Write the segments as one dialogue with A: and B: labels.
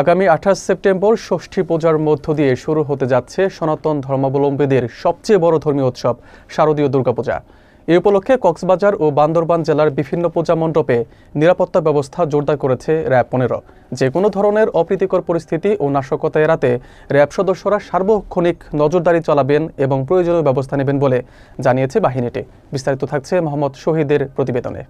A: আগামী 28 সেপ্টেম্বর ষষ্ঠী পূজার মধ্য দিয়ে শুরু হতে যাচ্ছে সনাতন ধর্মাবলম্বীদের সবচেয়ে বড় ধর্মীয় উৎসব শারদীয় দুর্গাপূজা। এই উপলক্ষে কক্সবাজার ও বান্দরবান জেলার বিভিন্ন পূজা মণ্ডপে নিরাপত্তা ব্যবস্থা জোরদার করেছে র্যাব 15। যে কোনো ধরনের অপ্রীতিকর পরিস্থিতি ও নাশকতা এড়াতে র্যাব সদস্যরা সার্বক্ষণিক নজরদারি চালাবেন এবং প্রয়োজনীয় ব্যবস্থা নেবেন বলে জানিয়েছে বাহিনীটি। বিস্তারিত থাকছে মোহাম্মদ শহীদের প্রতিবেদনে।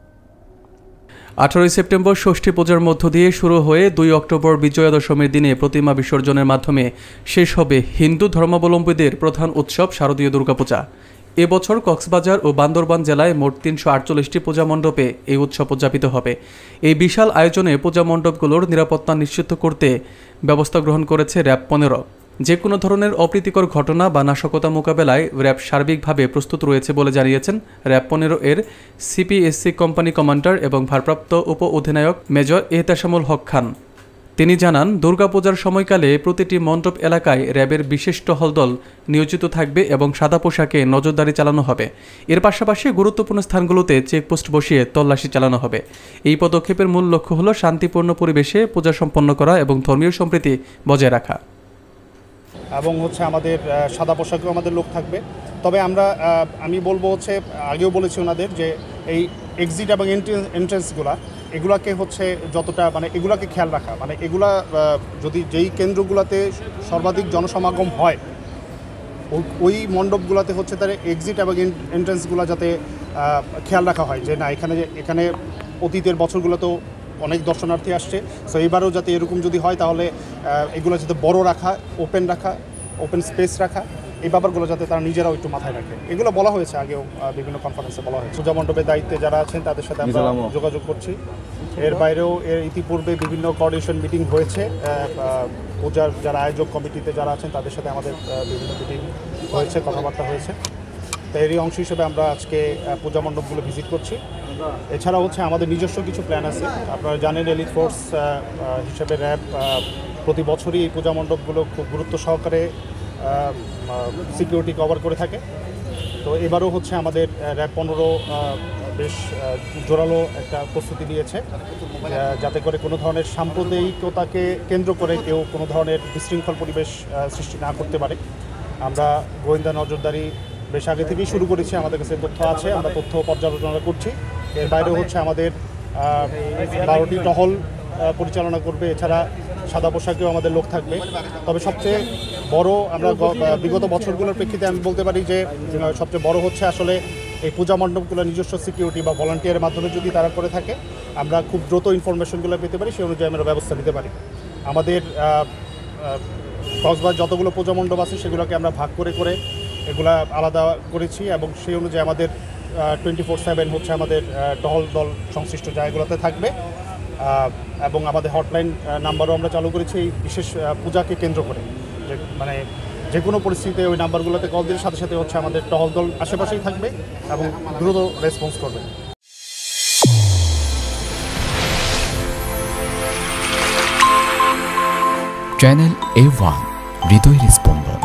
A: 18 সেপ্টেম্বর ষষ্ঠী পূজার মধ্য দিয়ে শুরু হয়ে 2 অক্টোবর বিজয়া দশমীর দিনে প্রতিমা বিসর্জনের মাধ্যমে শেষ হবে হিন্দু ধর্মাবলম্বীদের প্রধান উৎসব শারদীয় দুর্গাপূজা। এবছর কক্সবাজার ও বান্দরবান জেলায় মোট 348টি পূজা মণ্ডপে এই উৎসব উদযাপিত হবে। এই বিশাল আয়োজনে পূজা মণ্ডপগুলোর নিরাপত্তা নিশ্চিত করতে ব্যবস্থা গ্রহণ করেছে র্যাব 15। যে কোনো ধরনের অপ্রীতিকর ঘটনা বা নাশকতা মোকাবেলায় র্যাব সার্বিকভাবে প্রস্তুত রয়েছে বলে জানিয়েছেন র্যাব 15 এর সিপিএসসি কোম্পানি কমান্ডার এবং ভারপ্রাপ্ত উপ অধিনায়ক মেজর এহতেশামুল হক খান। তিনি জানান, দুর্গাপূজার সময়কালে প্রতিটি মণ্ডপ এলাকায় র্যাবের বিশেষ টহল দল নিয়োজিত থাকবে এবং সাদা পোশাকে নজরদারি চালানো হবে। এর পাশাপাশি গুরুত্বপূর্ণ স্থানগুলোতে চেকপোস্ট বসিয়ে তল্লাশি চালানো হবে। এই পদক্ষেপের মূল লক্ষ্য হল শান্তিপূর্ণ পরিবেশে পূজা সম্পন্ন করা এবং ধর্মীয় সম্প্রীতি বজায় রাখা।
B: এবং আমাদের সাদা পোশাকেও আমাদের লোক থাকবে। তবে আমি বলবো আগেও বলেছি ওনাদের যে এই এক্সিট এবং এগুলাকে যতটা এগুলাকে খেয়াল রাখা, এগুলা যদি যেই কেন্দ্রগুলোতে সর্বাধিক জনসমাগম হয় ওই মণ্ডপগুলোতে তার এক্সিট এবং এন্ট্রেন্সগুলো যাতে খেয়াল রাখা হয় যে না এখানে অতীতের বছরগুলোতেও অনেক দর্শনার্থী আসছে, সো এবারেও যাতে এরকম যদি হয় তাহলে এগুলো যাতে বড় রাখা, ওপেন স্পেস রাখা, এই ব্যাপারগুলো যাতে তারা নিজেরাও একটু মাথায় রাখে। এগুলো বলা হয়েছে আগেও, বিভিন্ন কনফারেন্সে বলা হয়েছে। পূজা মণ্ডপের দায়িত্বে যারা আছেন তাদের সাথে আমরা যোগাযোগ করছি। এর বাইরেও ইতিপূর্বে বিভিন্ন কোঅর্ডিনেশন মিটিং হয়েছে। পূজার যারা আয়োজক কমিটিতে যারা আছেন তাদের সাথে আমাদের বিভিন্ন মিটিং হয়েছে, কথাবার্তা হয়েছে। তো এরই অংশ হিসেবে আমরা আজকে পূজা মণ্ডপগুলো ভিজিট করছি। এছাড়া আমাদের নিজস্ব কিছু প্ল্যান আছে। আপনারা জানেন এলিট ফোর্স হিসেবে র্যাব প্রতি বছরই এই পূজা মণ্ডপগুলো খুব গুরুত্ব সহকারে সিকিউরিটি কভার করে থাকে। তো এবারও আমাদের র্যাব 15 বেশ জোরালো একটা প্রস্তুতি নিয়েছে যাতে করে কোনো ধরনের সাম্প্রদায়িকতাকে কেন্দ্র করে কেউ কোনো ধরনের বিশৃঙ্খল পরিবেশ সৃষ্টি না করতে পারে। আমরা গোয়েন্দা নজরদারি বেশ আগে থেকেই শুরু করেছি, আমাদের কাছে তথ্য আছে, আমরা তথ্য পর্যালোচনা করছি। এর বাইরেও আমাদের 12টি টহল পরিচালনা করবে। এছাড়া সাদা পোশাকেও আমাদের লোক থাকবে। তবে সবচেয়ে বড় আমরা বিগত বছরগুলোর প্রেক্ষিতে আমি বলতে পারি যে সবচেয়ে বড় আসলে এই পূজা মণ্ডপগুলো নিজস্ব সিকিউরিটি বা ভলান্টিয়ারের মাধ্যমে যদি তারা করে থাকে আমরা খুব দ্রুত ইনফরমেশনগুলো পেতে পারি, সেই অনুযায়ী আমরা ব্যবস্থা নিতে পারি। আমাদের কক্সবাজার যতগুলো পূজা মণ্ডপ আছে সেগুলোকে আমরা ভাগ করে করে এগুলা আলাদা করেছি এবং সেই অনুযায়ী আমাদের 24/7 আমাদের টহল দল সংশ্লিষ্ট জায়গাগুলোতে থাকবে। এবং আমাদের হটলাইন নাম্বারও আমরা চালু করেছি এই বিশেষ পূজাকে কেন্দ্র করে, যে কোনো পরিস্থিতিতে ওই নাম্বারগুলোতে কল দিলে সাথে সাথে আমাদের টহল দল আশেপাশেই থাকবে এবং দ্রুত রেসপন্স করবে।
C: চ্যানেল A1 হৃদয়ের স্পন্দন।